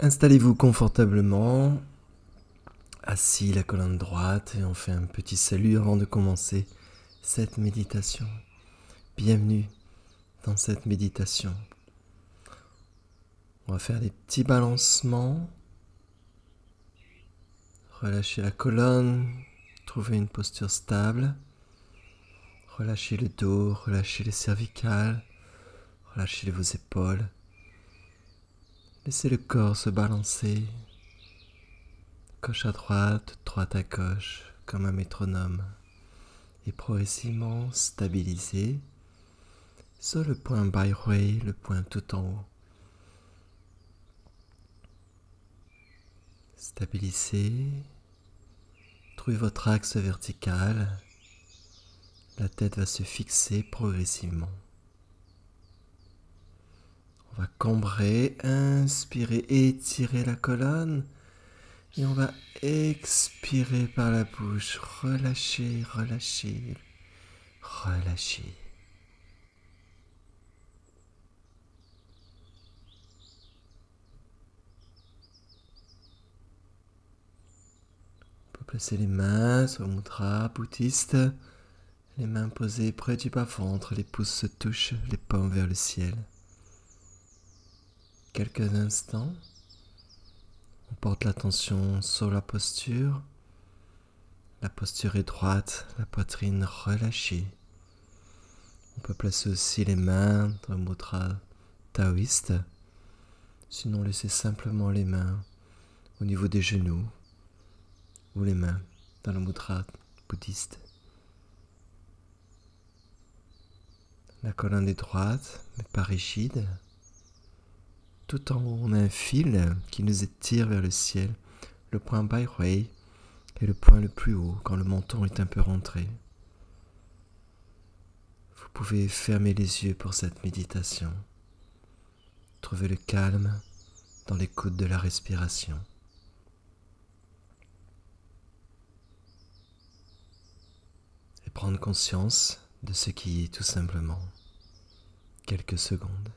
Installez-vous confortablement, assis la colonne droite, et on fait un petit salut avant de commencer cette méditation. Bienvenue dans cette méditation. On va faire des petits balancements. Relâchez la colonne, trouvez une posture stable. Relâchez le dos, relâchez les cervicales, relâchez vos épaules. Laissez le corps se balancer, gauche à droite à gauche, comme un métronome. Et progressivement stabiliser sur le point Baihui, le point tout en haut. Stabilisez, trouvez votre axe vertical, la tête va se fixer progressivement. On va cambrer, inspirer, étirer la colonne et on va expirer par la bouche, relâcher, relâcher, relâcher. On peut placer les mains sur le mudra bouddhiste, les mains posées près du bas-ventre, les pouces se touchent, les paumes vers le ciel. Quelques instants, on porte l'attention sur la posture. La posture est droite, la poitrine relâchée. On peut placer aussi les mains dans le mudra taoïste. Sinon, laissez simplement les mains au niveau des genoux ou les mains dans le mudra bouddhiste. La colonne est droite, mais pas rigide. Tout en haut, on a un fil qui nous étire vers le ciel. Le point Baihui est le point le plus haut quand le menton est un peu rentré. Vous pouvez fermer les yeux pour cette méditation. Trouvez le calme dans l'écoute de la respiration. Et prendre conscience de ce qui est tout simplement. Quelques secondes.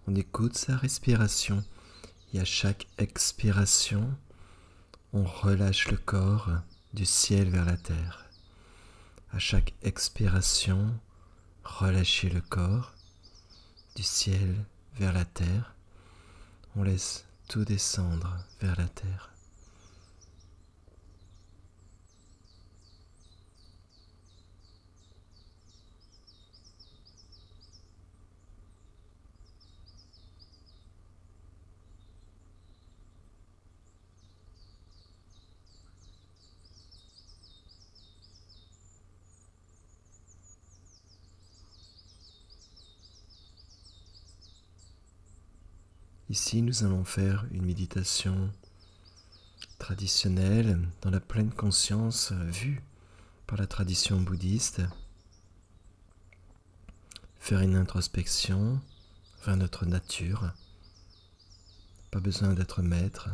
On écoute sa respiration et à chaque expiration, on relâche le corps du ciel vers la terre. À chaque expiration, relâchez le corps du ciel vers la terre. On laisse tout descendre vers la terre. Ici, nous allons faire une méditation traditionnelle dans la pleine conscience vue par la tradition bouddhiste. Faire une introspection vers notre nature. Pas besoin d'être maître.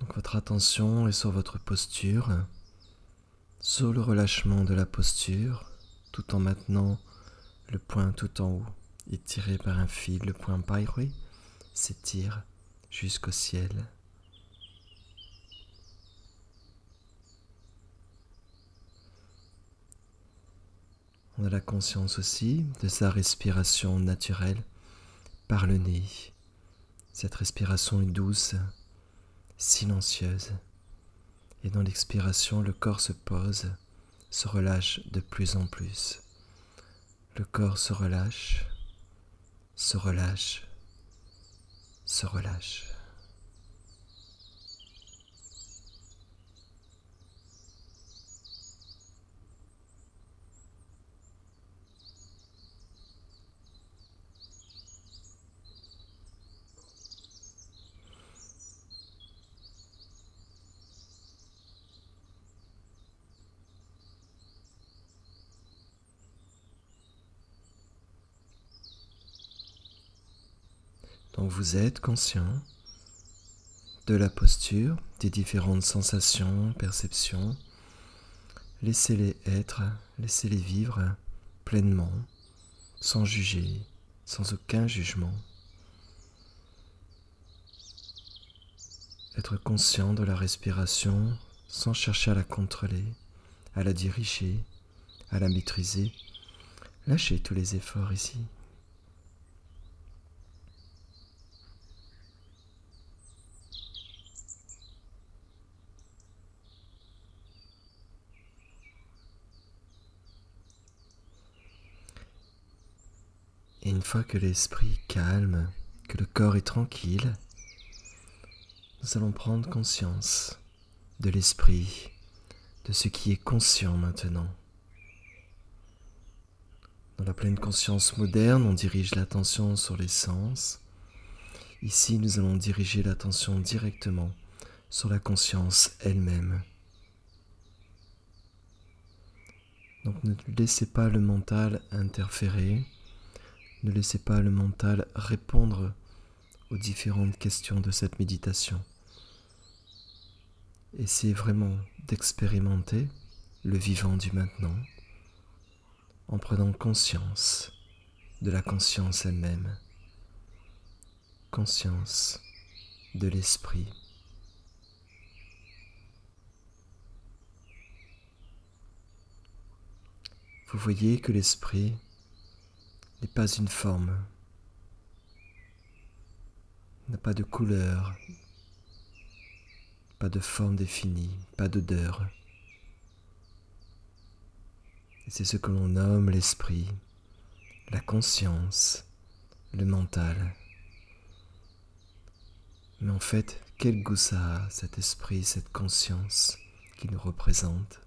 Donc votre attention est sur votre posture, sur le relâchement de la posture, tout en maintenant le point tout en haut, étiré par un fil. Le point Baihui s'étire jusqu'au ciel. On a la conscience aussi de sa respiration naturelle par le nez. Cette respiration est douce, silencieuse. Et dans l'expiration, le corps se pose, se relâche de plus en plus. Le corps se relâche, se relâche, se relâche. Donc vous êtes conscient de la posture, des différentes sensations, perceptions. Laissez-les être, laissez-les vivre pleinement, sans juger, sans aucun jugement. Être conscient de la respiration sans chercher à la contrôler, à la diriger, à la maîtriser. Lâchez tous les efforts ici. Et une fois que l'esprit est calme, que le corps est tranquille, nous allons prendre conscience de l'esprit, de ce qui est conscient maintenant. Dans la pleine conscience moderne, on dirige l'attention sur les sens. Ici, nous allons diriger l'attention directement sur la conscience elle-même. Donc ne laissez pas le mental interférer, ne laissez pas le mental répondre aux différentes questions de cette méditation. Essayez vraiment d'expérimenter le vivant du maintenant en prenant conscience de la conscience elle-même, conscience de l'esprit. Vous voyez que l'esprit n'est pas une forme, n'a pas de couleur, pas de forme définie, pas d'odeur. Et c'est ce que l'on nomme l'esprit, la conscience, le mental. Mais en fait, quel goût ça a, cet esprit, cette conscience qui nous représente?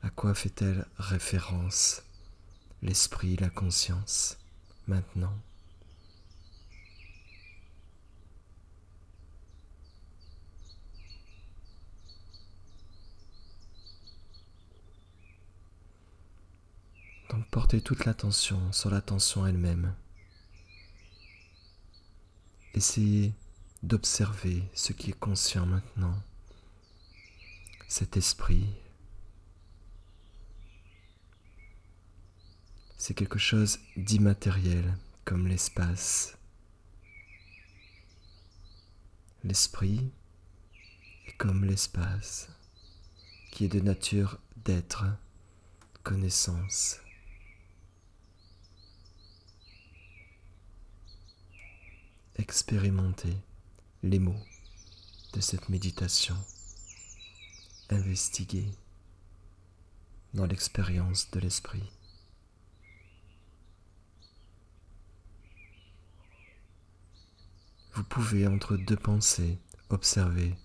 À quoi fait-elle référence, l'esprit, la conscience, maintenant? Donc portez toute l'attention sur l'attention elle-même. Essayez d'observer ce qui est conscient maintenant, cet esprit. C'est quelque chose d'immatériel, comme l'espace. L'esprit est comme l'espace, qui est de nature d'être, connaissance. Expérimentez les mots de cette méditation. Investiguez dans l'expérience de l'esprit. Vous pouvez, entre deux pensées, observer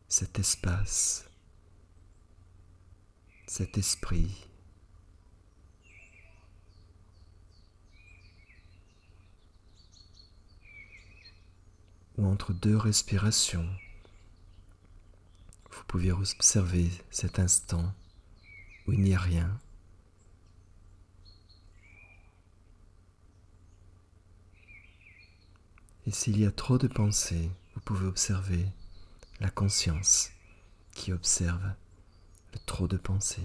cet espace, cet esprit. Ou entre deux respirations, vous pouvez observer cet instant où il n'y a rien. Et s'il y a trop de pensées, vous pouvez observer la conscience qui observe le trop de pensées.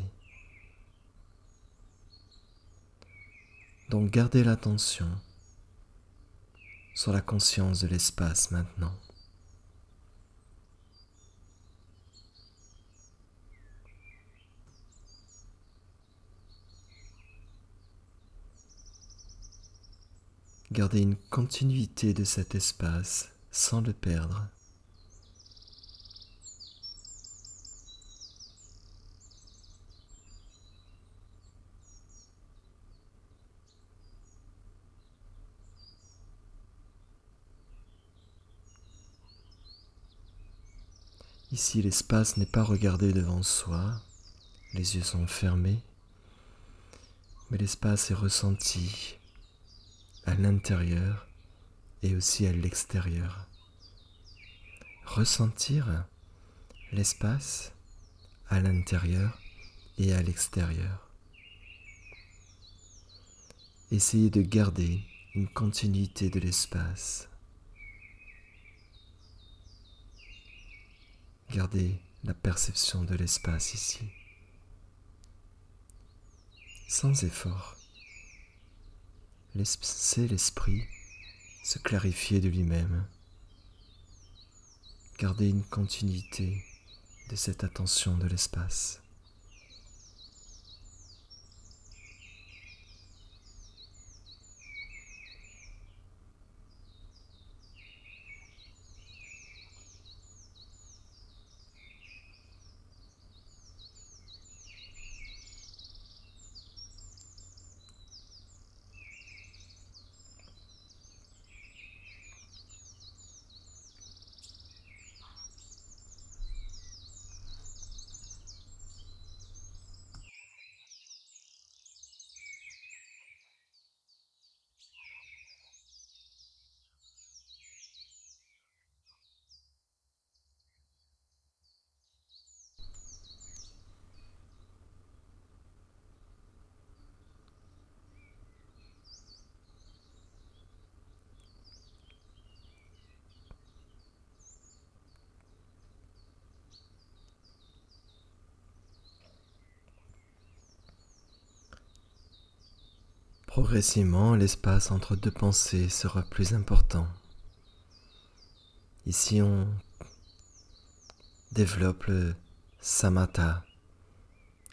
Donc gardez l'attention sur la conscience de l'espace maintenant. Gardez une continuité de cet espace sans le perdre. Ici, l'espace n'est pas regardé devant soi, les yeux sont fermés, mais l'espace est ressenti à l'intérieur et aussi à l'extérieur. Ressentir l'espace à l'intérieur et à l'extérieur. Essayez de garder une continuité de l'espace. Gardez la perception de l'espace ici, sans effort. Laissez l'esprit se clarifier de lui-même. Gardez une continuité de cette attention de l'espace. Progressivement, l'espace entre deux pensées sera plus important. Ici, on développe le samatha,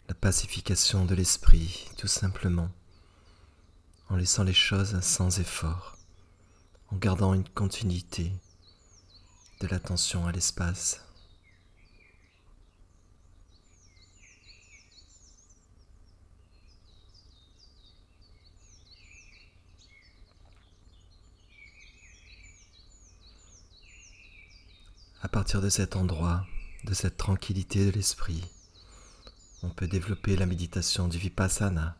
la pacification de l'esprit, tout simplement, en laissant les choses sans effort, en gardant une continuité de l'attention à l'espace. À partir de cet endroit, de cette tranquillité de l'esprit, on peut développer la méditation du vipassana,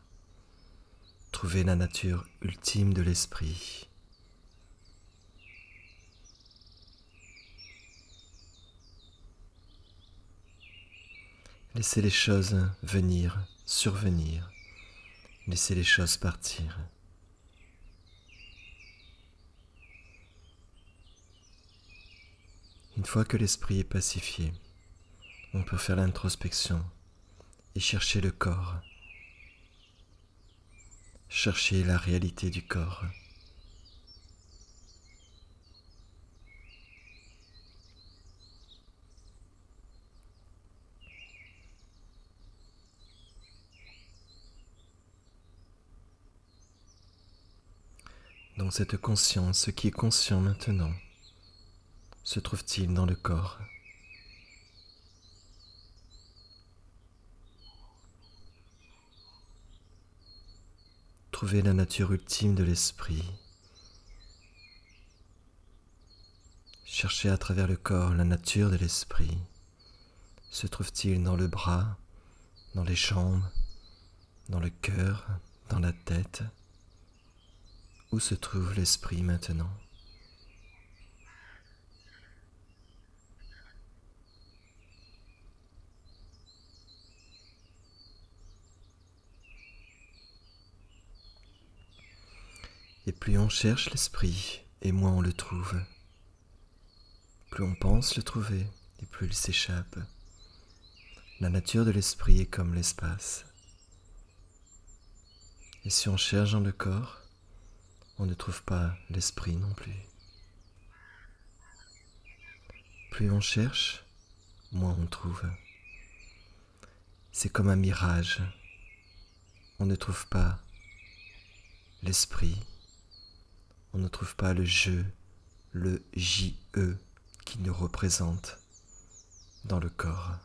trouver la nature ultime de l'esprit. Laissez les choses venir, survenir, laissez les choses partir. Une fois que l'esprit est pacifié, on peut faire l'introspection et chercher le corps, chercher la réalité du corps. Donc cette conscience, ce qui est conscient maintenant, se trouve-t-il dans le corps ? Trouvez la nature ultime de l'esprit. Cherchez à travers le corps la nature de l'esprit. Se trouve-t-il dans le bras, dans les jambes, dans le cœur, dans la tête ? Où se trouve l'esprit maintenant ? Et plus on cherche l'esprit, et moins on le trouve. Plus on pense le trouver, et plus il s'échappe. La nature de l'esprit est comme l'espace. Et si on cherche dans le corps, on ne trouve pas l'esprit non plus. Plus on cherche, moins on trouve. C'est comme un mirage. On ne trouve pas l'esprit. On ne trouve pas le je, le J-E qui nous représente dans le corps.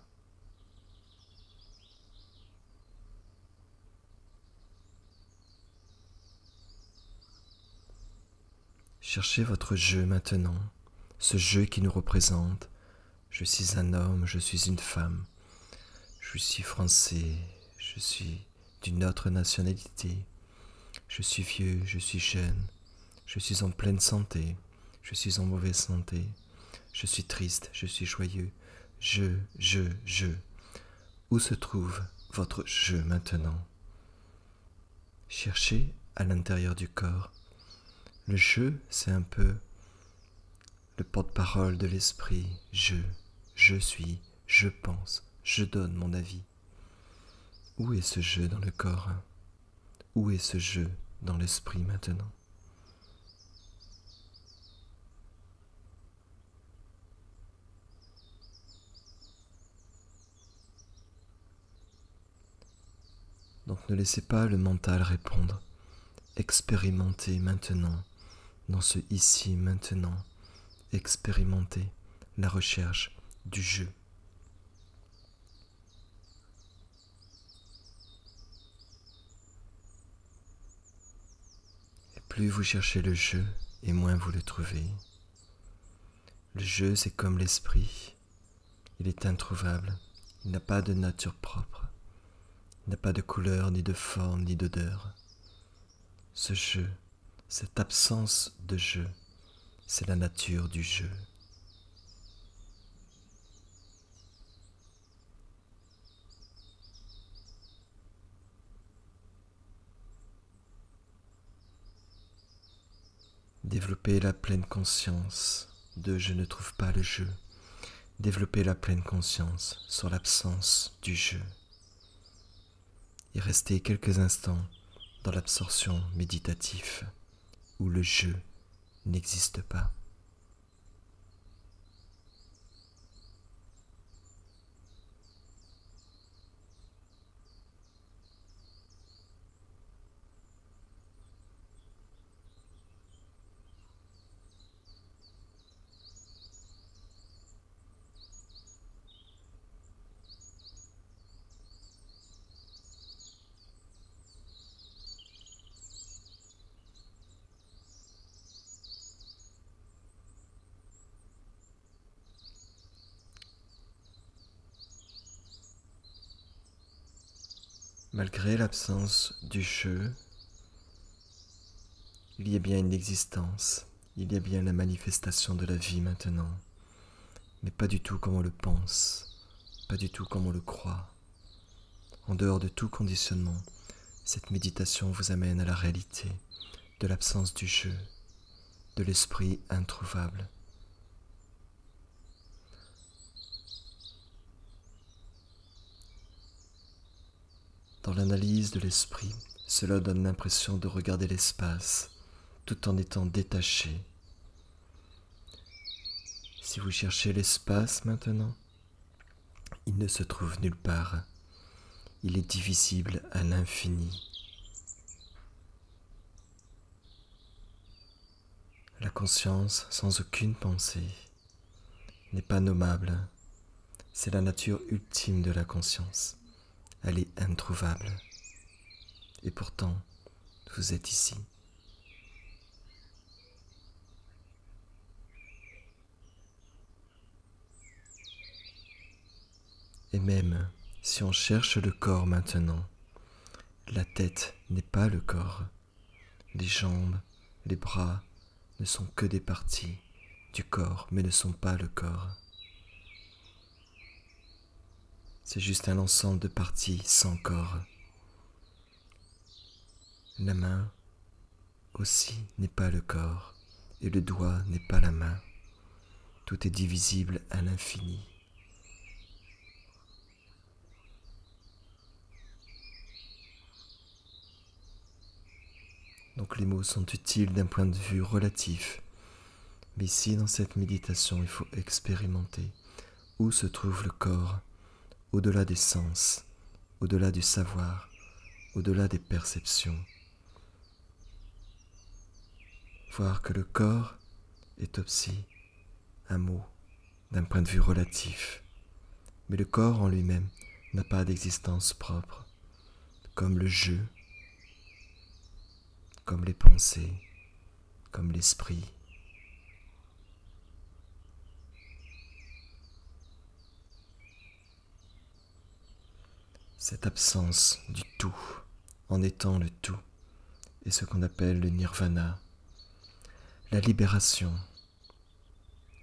Cherchez votre je maintenant, ce je qui nous représente. Je suis un homme, je suis une femme, je suis français, je suis d'une autre nationalité, je suis vieux, je suis jeune, je suis en pleine santé, je suis en mauvaise santé, je suis triste, je suis joyeux, je. Où se trouve votre je maintenant ? Cherchez à l'intérieur du corps Le je, c'est un peu le porte-parole de l'esprit. Je suis, je pense, je donne mon avis. Où est ce je dans le corps? Où est ce je dans l'esprit maintenant? Donc ne laissez pas le mental répondre. Expérimentez maintenant, dans ce ici maintenant. Expérimentez la recherche du je. Et plus vous cherchez le je, et moins vous le trouvez. Le je, c'est comme l'esprit. Il est introuvable. Il n'a pas de nature propre. Il n'a pas de couleur, ni de forme, ni d'odeur. Ce je, cette absence de je, c'est la nature du je. Développez la pleine conscience de je ne trouve pas le je. Développez la pleine conscience sur l'absence du je. Et restez quelques instants dans l'absorption méditative où le je n'existe pas. Malgré l'absence du je, il y a bien une existence, il y a bien la manifestation de la vie maintenant, mais pas du tout comme on le pense, pas du tout comme on le croit. En dehors de tout conditionnement, cette méditation vous amène à la réalité de l'absence du je, de l'esprit introuvable. Dans l'analyse de l'esprit, cela donne l'impression de regarder l'espace tout en étant détaché. Si vous cherchez l'espace maintenant, il ne se trouve nulle part. Il est divisible à l'infini. La conscience sans aucune pensée n'est pas nommable. C'est la nature ultime de la conscience. Elle est introuvable. Et pourtant, vous êtes ici. Et même si on cherche le corps maintenant, la tête n'est pas le corps. Les jambes, les bras ne sont que des parties du corps, mais ne sont pas le corps. C'est juste un ensemble de parties sans corps. La main aussi n'est pas le corps, et le doigt n'est pas la main. Tout est divisible à l'infini. Donc les mots sont utiles d'un point de vue relatif. Mais ici, dans cette méditation, il faut expérimenter où se trouve le corps, au-delà des sens, au-delà du savoir, au-delà des perceptions. Voir que le corps est aussi un mot d'un point de vue relatif. Mais le corps en lui-même n'a pas d'existence propre, comme le je, comme les pensées, comme l'esprit. Cette absence du tout, en étant le tout, est ce qu'on appelle le nirvana, la libération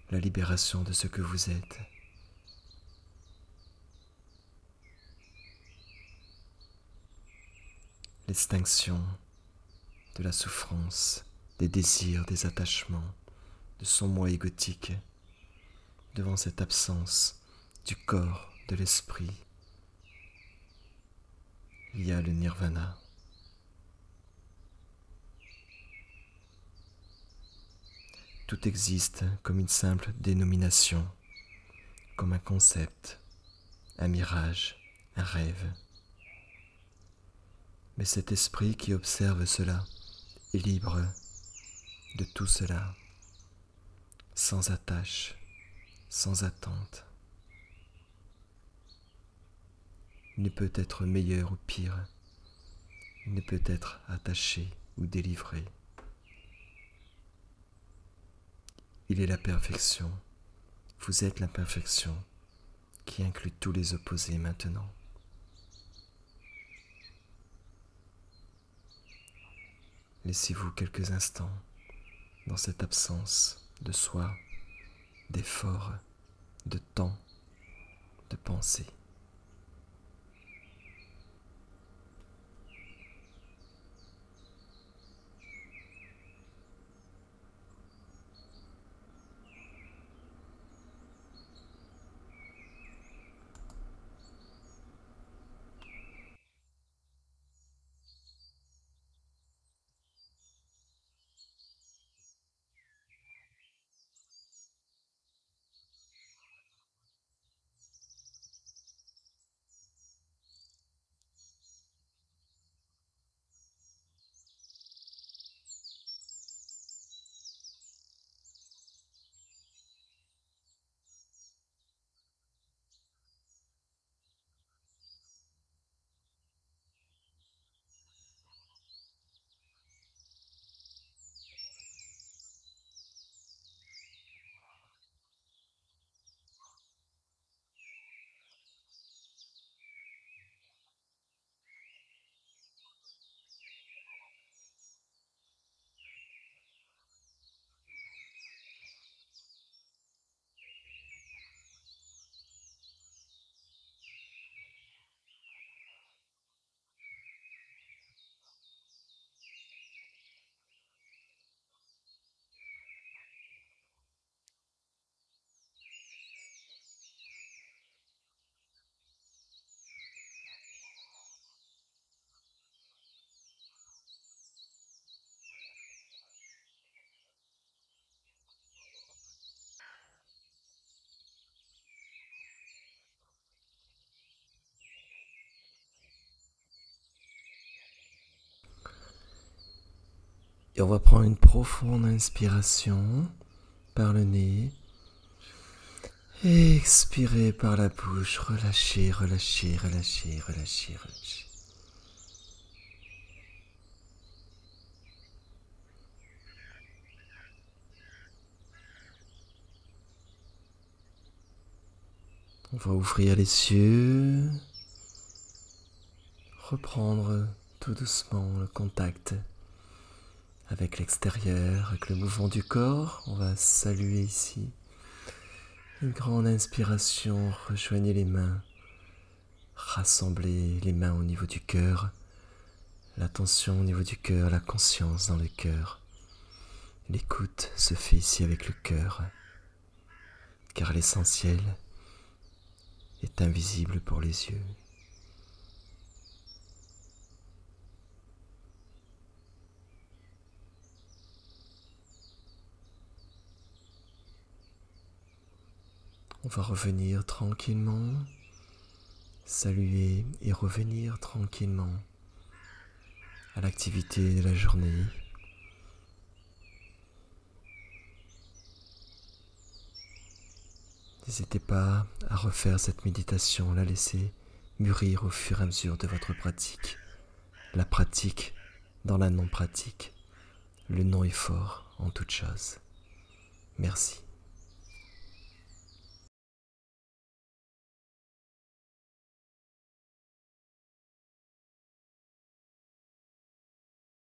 de ce que vous êtes. L'extinction de la souffrance, des désirs, des attachements, de son moi égotique, devant cette absence du corps, de l'esprit. Il y a le nirvana. Tout existe comme une simple dénomination, comme un concept, un mirage, un rêve. Mais cet esprit qui observe cela est libre de tout cela, sans attache, sans attente. Il ne peut être meilleur ou pire, il ne peut être attaché ou délivré. Il est la perfection, vous êtes la perfection qui inclut tous les opposés maintenant. Laissez-vous quelques instants dans cette absence de soi, d'effort, de temps, de pensée. Et on va prendre une profonde inspiration par le nez. Et expirez par la bouche. Relâchez, relâchez, relâchez, relâchez, relâchez. On va ouvrir les yeux. Reprendre tout doucement le contact avec l'extérieur, avec le mouvement du corps. On va saluer ici. Une grande inspiration, rejoignez les mains. Rassemblez les mains au niveau du cœur. L'attention au niveau du cœur, la conscience dans le cœur. L'écoute se fait ici avec le cœur, car l'essentiel est invisible pour les yeux. On va revenir tranquillement, saluer et revenir tranquillement à l'activité de la journée. N'hésitez pas à refaire cette méditation, la laisser mûrir au fur et à mesure de votre pratique. La pratique dans la non-pratique. Le non est fort en toute chose. Merci.